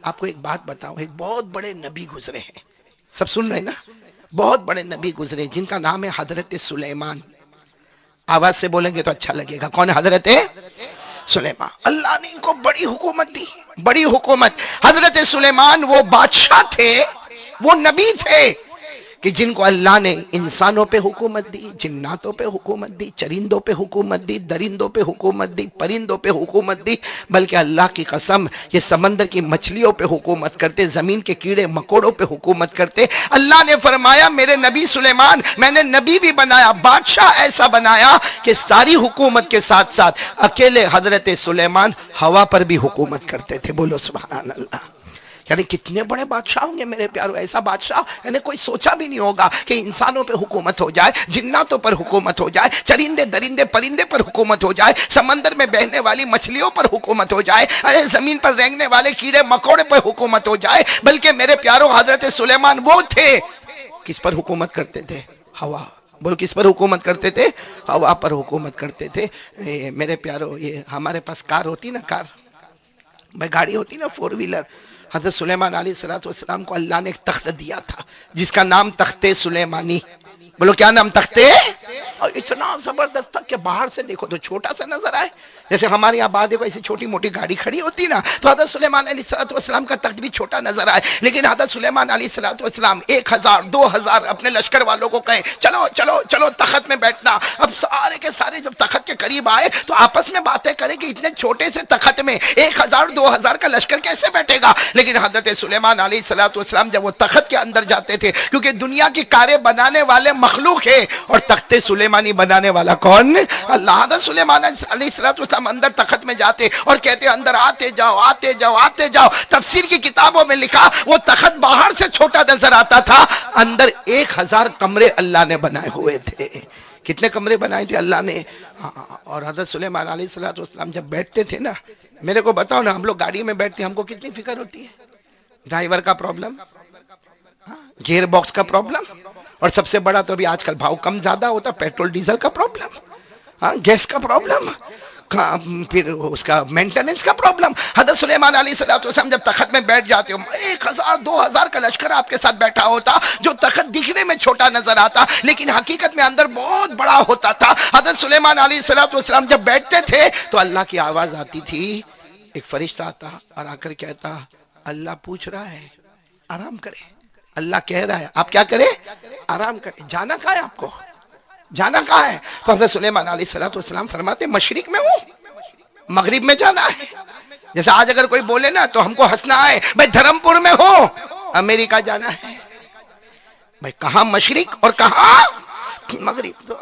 آپ کو ایک بات بتاؤں، ایک بہت بڑے نبی گزرے ہیں، سب سن رہے ہیں نا؟ بہت بڑے نبی گزرے جن کا نام ہے حضرت سلیمان. آواز سے بولیں گے تو اچھا لگے گا. کون ہے حضرت سلیمان؟ اللہ نے ان کو بڑی حکومت دی، بڑی حکومت. حضرت سلیمان وہ بادشاہ تھے، وہ نبی تھے کہ جن کو اللہ نے انسانوں پہ حکومت دی، جناتوں پہ حکومت دی، چرندوں پہ حکومت دی، درندوں پہ حکومت دی، پرندوں پہ حکومت دی، بلکہ اللہ کی قسم یہ سمندر کی مچھلیوں پہ حکومت کرتے، زمین کے کیڑے مکوڑوں پہ حکومت کرتے. اللہ نے فرمایا میرے نبی سلیمان میں نے نبی بھی بنایا، بادشاہ ایسا بنایا کہ ساری حکومت کے ساتھ ساتھ اکیلے حضرت سلیمان ہوا پر بھی حکومت کرتے تھے. بولو سبحان اللہ. یعنی کتنے بڑے بادشاہ ہوں گے میرے پیارو. ایسا بادشاہ یعنی کوئی سوچا بھی نہیں ہوگا کہ انسانوں پہ حکومت ہو جائے، جناتوں پر حکومت ہو جائے، چرندے درندے پرندے پر حکومت ہو جائے، سمندر میں بہنے والی مچھلیوں پر حکومت ہو جائے، ارے زمین پر رینگنے والے کیڑے مکوڑے پر حکومت ہو جائے. بلکہ میرے پیارو حضرت سلیمان وہ تھے کس پر حکومت کرتے تھے؟ ہوا. بول کس پر حکومت کرتے تھے؟ ہوا پر حکومت کرتے تھے. میرے پیارو یہ ہمارے پاس کار ہوتی نا، کار بھائی گاڑی ہوتی نا، فور ویلر. حضرت سلیمان علیہ السلام کو اللہ نے ایک تخت دیا تھا جس کا نام تخت سلیمانی. بولو کیا نام؟ تخت. اور اتنا زبردست تھا کہ باہر سے دیکھو تو چھوٹا سا نظر آئے. جیسے ہمارے یہاں بعد ایسی چھوٹی موٹی گاڑی کھڑی ہوتی نا، تو حضرت سلیمان علیہ السلام کا تخت بھی چھوٹا نظر آئے. لیکن حضرت سلیمان علیہ السلام 1000 2000 اپنے لشکر والوں کو کہے چلو چلو چلو تخت میں بیٹھنا. اب سارے کے سارے جب تخت کے قریب آئے تو آپس میں باتیں کریں کہ اتنے چھوٹے سے تخت میں 1000 2000 کا لشکر کیسے بیٹھے گا. لیکن حضرت سلیمان علیہ السلام جب وہ تخت کے اندر جاتے تھے، کیونکہ دنیا کی کاریں بنانے والے مخلوق ہے اور تخت سلیمانی بنانے والا کون؟ اللہ. حضرت سلیمان علیہ السلام اندر تخت میں جاتے اور کہتے اندر آتے جاؤ آتے جاؤ آتے جاؤ. تفسیر کی کتابوں میں لکھا وہ تخت باہر سے چھوٹا نظر آتا تھا، اندر 1000 کمرے اللہ نے بنائے ہوئے تھے. کتنے کمرے بنائے تھے اللہ نے؟ اور حضرت سلیمان علیہ السلام جب بیٹھتے تھے نا، میرے کو بتاؤ نا، ہم لوگ گاڑی میں بیٹھتے ہیں ہم کو کتنی فکر ہوتی ہے؟ ڈرائیور کا پرابلم، گیئر باکس کا پرابلم، اور سب سے بڑا تو ابھی آج کل بھاؤ کم زیادہ ہوتا، پیٹرول ڈیزل کا پرابلم، گیس کا پرابلم، پھر اس کا مینٹیننس کا پرابلم. حضرت سلیمان علیہ السلام جب تخت میں بیٹھ جاتے ہو، 1000 2000 کا لشکر آپ کے ساتھ بیٹھا ہوتا، جو تخت دکھنے میں چھوٹا نظر آتا لیکن حقیقت میں اندر بہت بڑا ہوتا تھا. حضرت سلیمان علیہ السلام جب بیٹھتے تھے تو اللہ کی آواز آتی تھی، ایک فرشتہ آتا اور آ کر کہتا اللہ پوچھ رہا ہے آرام کرے. اللہ کہہ رہا ہے آپ کیا کریں؟ آرام کریں. جانا کہاں ہے آپ کو؟ جانا کہاں ہے؟ تو حضرت سلیمان علیہ السلام فرماتے مشرق میں ہوں، مغرب میں جانا ہے. جیسے آج اگر کوئی بولے نا تو ہم کو ہنسنا آئے، بھائی دھرم پور میں ہو، امریکہ جانا ہے. بھائی کہاں مشرق اور کہاں مغرب؟ تو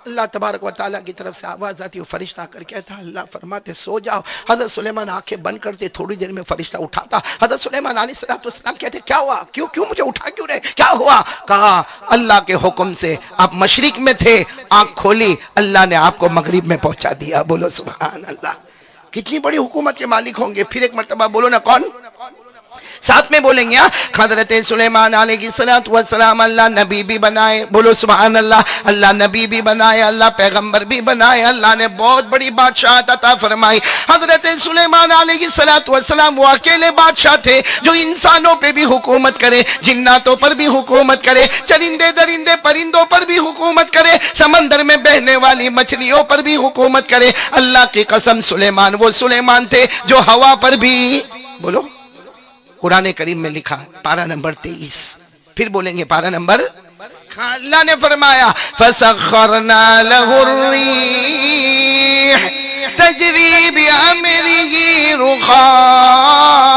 اللہ تبارک و تعالیٰ کی طرف سے آواز آتی ہے، فرشتہ آ کر کہتا اللہ فرماتے سو جاؤ. حضرت سلیمان آنکھیں بند کرتے، تھوڑی دیر میں فرشتہ اٹھاتا. حضرت سلیمان علیہ السلام کہتے کیا ہوا؟ کیوں مجھے اٹھا کیوں رہے؟ کیا ہوا؟ کہا اللہ کے حکم سے آپ مشرق میں تھے، آنکھ کھولی، اللہ نے آپ کو مغرب میں پہنچا دیا. بولو سبحان اللہ. کتنی بڑی حکومت کے مالک ہوں گے. پھر ایک مرتبہ بولو نا کون؟ ساتھ میں بولیں گے. حضرت سلیمان علیہ السلام اللہ نبی بھی بنائے. بولو سبحان اللہ. اللہ نبی بھی بنائے، اللہ پیغمبر بھی بنائے، اللہ نے بہت بڑی بادشاہت عطا فرمائی. حضرت سلیمان علیہ السلام وہ اکیلے بادشاہ تھے جو انسانوں پہ بھی حکومت کرے، جناتوں پر بھی حکومت کرے، چرندے درندے پرندوں پر بھی حکومت کرے، سمندر میں بہنے والی مچھلیوں پر بھی حکومت کرے. اللہ کی قسم سلیمان وہ سلیمان تھے جو ہوا پر بھی. بولو قرآن کریم میں لکھا پارہ نمبر 23. پھر بولیں گے پارہ نمبر. اللہ نے فرمایا فَسَخَّرْنَا لَهُ الرِّيحَ تَجْرِي بِأَمْرِهِ رُخَاءً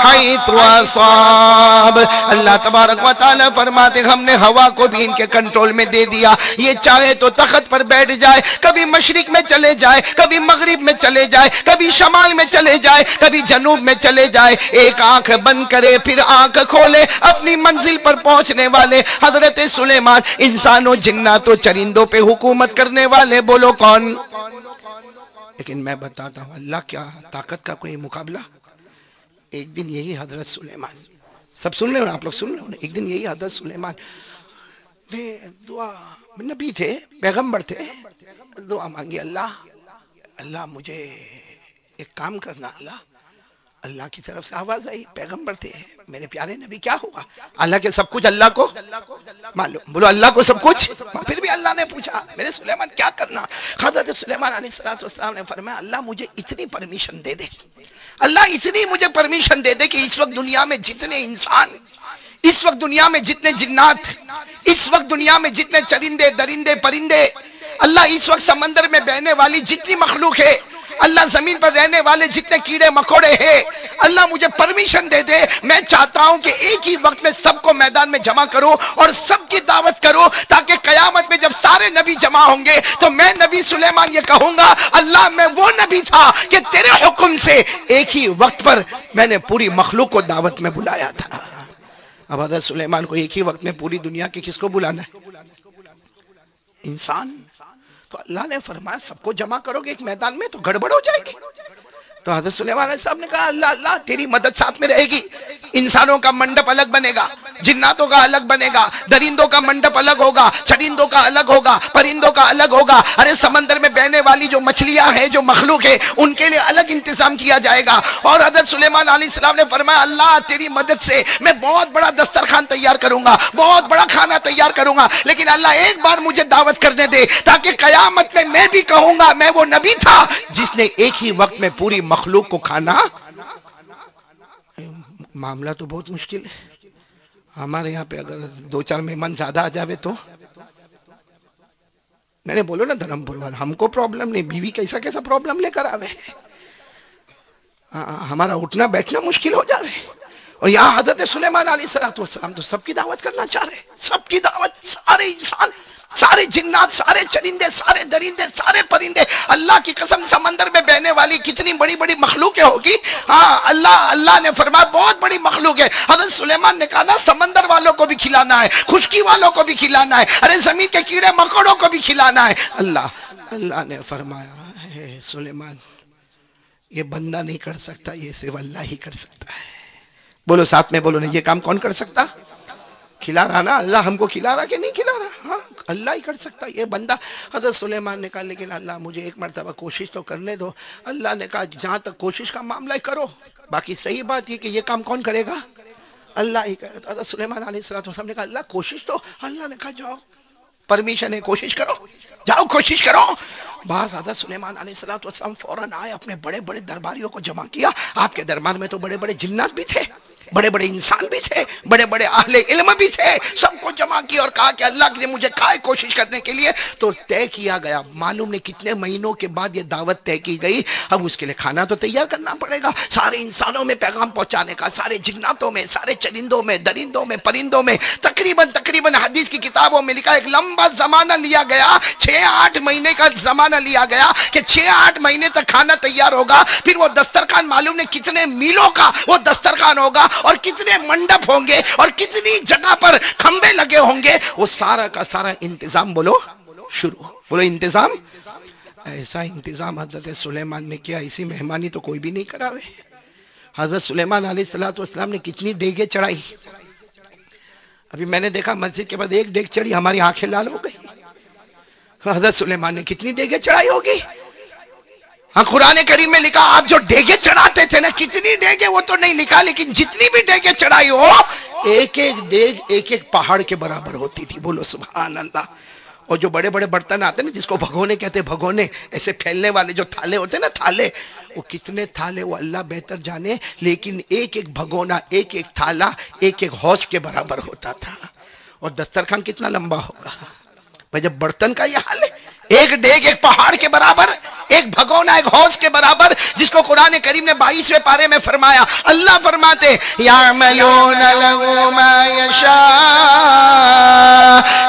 حَيْثُ أَصَابَ. اللہ تبارک و تعالیٰ فرماتے ہم نے ہوا کو بھی ان کے کنٹرول میں دے دیا. یہ چاہے تو تخت پر بیٹھ جائے، کبھی مشرق میں چلے جائے، کبھی مغرب میں چلے جائے، کبھی شمال میں چلے جائے، کبھی جنوب میں چلے جائے. ایک آنکھ بند کرے پھر آنکھ کھولے، اپنی منزل پر پہنچنے والے حضرت سلیمان انسانوں جناتوں چرندوں پہ حکومت کرنے والے. بولو کون؟ لیکن میں بتاتا ہوں اللہ کیا طاقت کا کوئی مقابلہ. ایک دن یہی حضرت سلیمان، سب سن رہے ہو آپ لوگ سن رہے ہو، ایک دن یہی حضرت سلیمان دعا، نبی تھے، پیغمبر تھے، دعا مانگی اللہ اللہ مجھے ایک کام کرنا اللہ. اللہ کی طرف سے آواز آئی، پیغمبر تھے میرے پیارے نبی، کیا ہوا؟ اللہ کے سب کچھ اللہ کو معلوم. بولو اللہ کو سب کچھ. پھر بھی اللہ نے پوچھا میرے سلیمان کیا کرنا؟ حضرت سلیمان علیہ السلام نے فرمایا اللہ مجھے اتنی پرمیشن دے دے، اللہ اتنی مجھے پرمیشن دے دے کہ اس وقت دنیا میں جتنے انسان، اس وقت دنیا میں جتنے جنات، اس وقت دنیا میں جتنے چرندے درندے پرندے، اللہ اس وقت سمندر میں بہنے والی جتنی مخلوق ہے، اللہ زمین پر رہنے والے جتنے کیڑے مکوڑے ہیں، اللہ مجھے پرمیشن دے دے. میں چاہتا ہوں کہ ایک ہی وقت میں سب کو میدان میں جمع کرو اور سب کی دعوت کرو، تاکہ قیامت میں جب سارے نبی جمع ہوں گے تو میں نبی سلیمان یہ کہوں گا اللہ میں وہ نبی تھا کہ تیرے حکم سے ایک ہی وقت پر میں نے پوری مخلوق کو دعوت میں بلایا تھا. اب حضرت سلیمان کو ایک ہی وقت میں پوری دنیا کے کس کو بلانا ہے؟ انسان. تو اللہ نے فرمایا سب کو جمع کرو گے ایک میدان میں تو گڑبڑ ہو جائے گی. تو حضرت سلیمان علیہ السلام نے کہا اللہ اللہ تیری مدد ساتھ میں رہے گی. انسانوں کا منڈپ الگ بنے گا، جناتوں کا الگ بنے گا، درندوں کا منڈپ الگ ہوگا، چرندوں کا الگ ہوگا، پرندوں کا الگ ہوگا. ارے سمندر میں بہنے والی جو مچھلیاں ہیں، جو مخلوق ہے، ان کے لیے الگ انتظام کیا جائے گا. اور حضرت سلیمان علیہ السلام نے فرمایا اللہ تیری مدد سے میں بہت بڑا دسترخوان تیار کروں گا، بہت بڑا کھانا تیار کروں گا، لیکن اللہ ایک بار مجھے دعوت کرنے دے تاکہ قیامت میں بھی کہوں گا میں وہ نبی تھا جس نے ایک ہی وقت میں پوری مخلوق کو کھانا. معاملہ تو بہت مشکل ہے. ہمارے یہاں پہ اگر 2-4 مہمان زیادہ آ جاوے تو میں نے بولو نا دھرم پور والا، ہم کو پرابلم نہیں، بیوی کیسا کیسا پرابلم لے کر آوے، ہمارا اٹھنا بیٹھنا مشکل ہو جاوے. اور یہاں حضرت سلیمان علیہ السلام تو سب کی دعوت کرنا چاہ رہے، سب کی دعوت، سارے انسان، سارے جنات، سارے چرندے، سارے درندے، سارے پرندے. اللہ کی قسم سمندر میں بہنے والی کتنی بڑی بڑی مخلوقیں ہوگی. ہاں اللہ نے فرمایا بہت بڑی مخلوق ہے. حضرت سلیمان نے کہا نا سمندر والوں کو بھی کھلانا ہے، خشکی والوں کو بھی کھلانا ہے، ارے زمین کے کیڑے مکوڑوں کو بھی کھلانا ہے. اللہ نے فرمایا اے سلیمان یہ بندہ نہیں کر سکتا، یہ صرف اللہ ہی کر سکتا ہے. بولو ساتھ میں بولو نا، یہ کام کون کر سکتا؟ کھلا رہا نا اللہ، ہم کو کھلا رہا کہ نہیں کھلا رہا؟ ہاں اللہ ہی کر سکتا یہ بندہ. حضرت سلیمان نے کہا لیکن اللہ مجھے ایک مرتبہ کوشش تو کرنے دو. اللہ نے کہا جہاں تک کوشش کا معاملہ ہے کرو، باقی صحیح بات یہ کہ یہ کام کون کرے گا؟ اللہ ہی کرے گا. حضرت سلیمان علیہ السلام نے کہا اللہ کوشش تو. اللہ نے کہا جاؤ پرمیشن ہے، کوشش کرو، جاؤ کوشش کرو. بعض حضرت سلیمان علیہ السلام فوراً آئے، اپنے بڑے بڑے درباریوں کو جمع کیا. آپ کے دربار میں تو بڑے بڑے جنات بھی تھے، بڑے بڑے انسان بھی تھے، بڑے بڑے اہل علم بھی تھے. سب کو جمع کیا اور کہا کہ اللہ نے مجھے کہا ہے کوشش کرنے کے لیے. تو طے کیا گیا، معلوم نہیں کتنے مہینوں کے بعد یہ دعوت طے کی گئی. اب اس کے لیے کھانا تو تیار کرنا پڑے گا، سارے انسانوں میں پیغام پہنچانے کا، سارے جناتوں میں، سارے چرندوں میں، درندوں میں، پرندوں میں. تقریباً حدیث کی کتابوں میں لکھا ایک لمبا زمانہ لیا گیا، 6-8 مہینے کا زمانہ لیا گیا کہ 6-8 مہینے تک کھانا تیار ہوگا. پھر وہ دسترخوان معلوم نہیں کتنے میلوں کا وہ دسترخوان ہوگا، اور کتنے منڈپ ہوں گے، اور کتنی جگہ پر کھمبے لگے ہوں گے. وہ سارا کا سارا انتظام بولو شروع، بولو انتظام. ایسا انتظام حضرت سلیمان نے کیا، اسی مہمانی تو کوئی بھی نہیں کراوے. حضرت سلیمان علیہ السلام نے کتنی ڈیگیں چڑھائی. ابھی میں نے دیکھا مسجد کے بعد ایک ڈیگ چڑھی، ہماری آنکھیں لال ہو گئی. حضرت سلیمان نے کتنی ڈیگیں چڑھائی ہوگی. ہاں قرآن کریم میں لکھا آپ جو ڈیگیں چڑھاتے تھے نا، کتنی ڈیگیں وہ تو نہیں لکھا، لیکن جتنی بھی ڈیگیں چڑھائی ہو ایک ایک ڈیگ ایک ایک پہاڑ کے برابر ہوتی تھی. بولو سبحان اللہ. اور جو بڑے بڑے برتن آتے نا جس کو بھگونے کہتے، بھگونے ایسے پھیلنے والے جو تھالے ہوتے نا، تھالے، وہ کتنے تھالے وہ اللہ بہتر جانے، لیکن ایک ایک بھگونا، ایک ایک تھالا ایک ایک حوض کے برابر ہوتا تھا. اور دسترخوان کتنا لمبا ہوگا بھائی جب برتن کا یہ حال ہے. ایک ڈیگ ایک پہاڑ کے برابر، ایک بھگونا ایک حوض کے برابر، جس کو قرآن کریم نے 22ویں پارے میں فرمایا. اللہ فرماتے یعملون له ما یشاء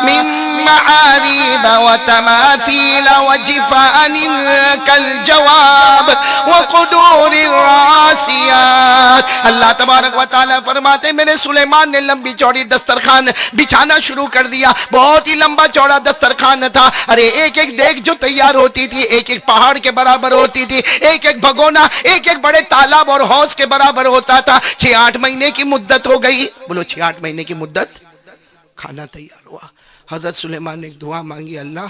من معاریب وتماثیل وجفان کالجواب وقدور الراسیات. اللہ تبارک و تعالیٰ فرماتے میرے سلیمان نے لمبی چوڑی دسترخوان بچھانا شروع کر دیا. بہت ہی لمبا چوڑا دسترخوان تھا. ارے ایک ایک دیگ جو تیار ہوتی تھی ایک ایک پہاڑ کے برابر ہوتی تھی، ایک ایک بھگونا ایک ایک بڑے تالاب اور حوض کے برابر ہوتا تھا. 6-8 مہینے کی مدت ہو گئی. بولو 6-8 مہینے کی مدت، کھانا تیار ہوا. حضرت سلیمان نے ایک دعا مانگی، اللہ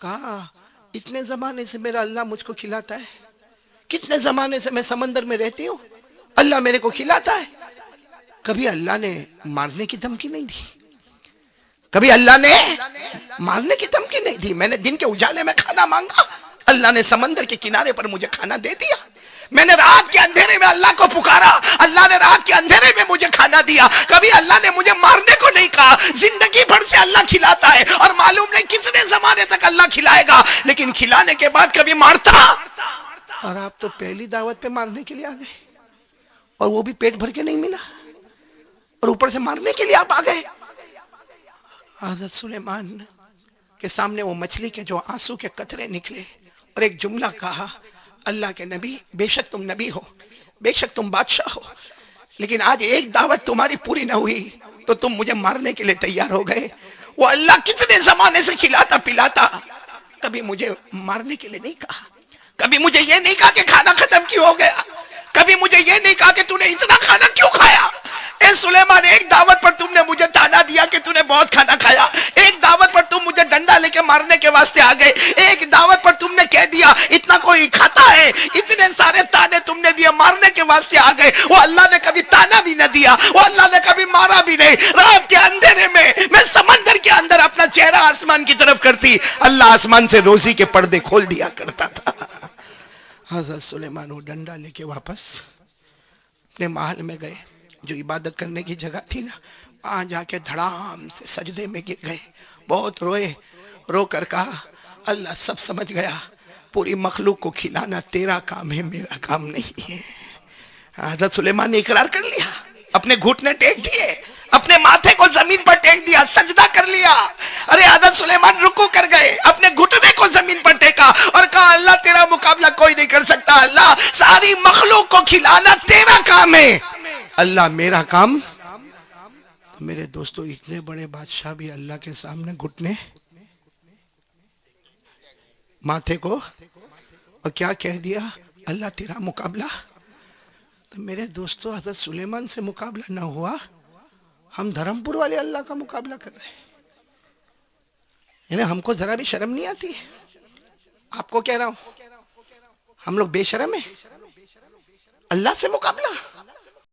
کہا اتنے زمانے سے میرا اللہ مجھ کو کھلاتا ہے، کتنے زمانے سے میں سمندر میں رہتی ہوں، اللہ میرے کو کھلاتا ہے، کبھی اللہ نے مارنے کی دھمکی نہیں دی، کبھی اللہ نے مارنے کی دھمکی نہیں دی۔ میں نے دن کے اجالے میں کھانا مانگا، اللہ نے سمندر کے کنارے پر مجھے کھانا دے دیا۔ میں نے رات کے اندھیرے میں اللہ کو پکارا، اللہ نے رات کے اندھیرے میں مجھے کھانا دیا۔ کبھی اللہ نے مجھے مارنے کو نہیں کہا۔ زندگی بھر سے اللہ کھلاتا ہے اور معلوم نہیں کتنے زمانے تک اللہ کھلائے گا، لیکن کھلانے کے بعد کبھی مارتا۔ اور آپ تو پہلی دعوت پہ مارنے کے لیے آ گئے، اور وہ بھی پیٹ بھر کے نہیں ملا، اور اوپر سے مارنے کے لیے آپ آ گئے۔ حضرت سلیمان کے سامنے وہ مچھلی کے جو آنسو کے قطرے نکلے اور ایک جملہ کہا، اللہ کے نبی، بے شک تم نبی ہو، بے شک تم بادشاہ ہو، لیکن آج ایک دعوت تمہاری پوری نہ ہوئی تو تم مجھے مارنے کے لیے تیار ہو گئے۔ وہ اللہ کتنے زمانے سے کھلاتا پلاتا، کبھی مجھے مارنے کے لیے نہیں کہا، کبھی مجھے یہ نہیں کہا کہ کھانا ختم کیوں ہو گیا، کبھی مجھے یہ نہیں کہا کہ تو نے اتنا کھانا کیوں کھایا۔ اے سلیمان، ایک دعوت پر تم نے مجھے تانا دیا کہ تو نے بہت کھانا کھایا، ایک دعوت پر تم مجھے ڈنڈا لے کے مارنے کے واسطے آ گئے، ایک دعوت پر تم نے کہہ دیا اتنا کوئی کھاتا ہے، اتنے سارے تانے تم نے دیے، مارنے کے واسطے آ گئے۔ وہ اللہ نے کبھی تانا بھی نہ دیا، وہ اللہ نے کبھی مارا بھی نہیں۔ رات کے اندھیرے میں سمندر کے اندر اپنا چہرہ آسمان کی طرف کرتی، اللہ آسمان سے روزی کے پردے کھول دیا کرتا تھا۔ حضرت سلیمان وہ ڈنڈا لے کے واپس اپنے محل میں گئے، جو عبادت کرنے کی جگہ تھی نا، وہاں جا کے دھڑام سے سجدے میں گر گئے، بہت روئے، رو کر کہا اللہ سب سمجھ گیا، پوری مخلوق کو کھلانا تیرا کام ہے، میرا کام نہیں ہے۔ حضرت سلیمان نے اقرار کر لیا، اپنے گھٹنے ٹیک دیے، اپنے ماتھے کو زمین پر ٹیک دیا، سجدہ کر لیا۔ ارے حضرت سلیمان رکوع کر گئے، اپنے گھٹنے کو زمین پر ٹیکا اور کہا اللہ تیرا مقابلہ کوئی نہیں کر سکتا، اللہ ساری مخلوق کو کھلانا تیرا کام ہے، اللہ میرا کام۔ میرے دوستو، اتنے بڑے بادشاہ بھی اللہ کے سامنے گھٹنے ماتھے کو، اور کیا کہہ دیا اللہ تیرا مقابلہ۔ تو میرے دوستو، حضرت سلیمان سے مقابلہ نہ ہوا، ہم دھرم پور والے اللہ کا مقابلہ کر رہے ہیں، یعنی ہم کو ذرا بھی شرم نہیں آتی۔ آپ کو کہہ رہا ہوں، ہم لوگ بے شرم ہیں، اللہ سے مقابلہ۔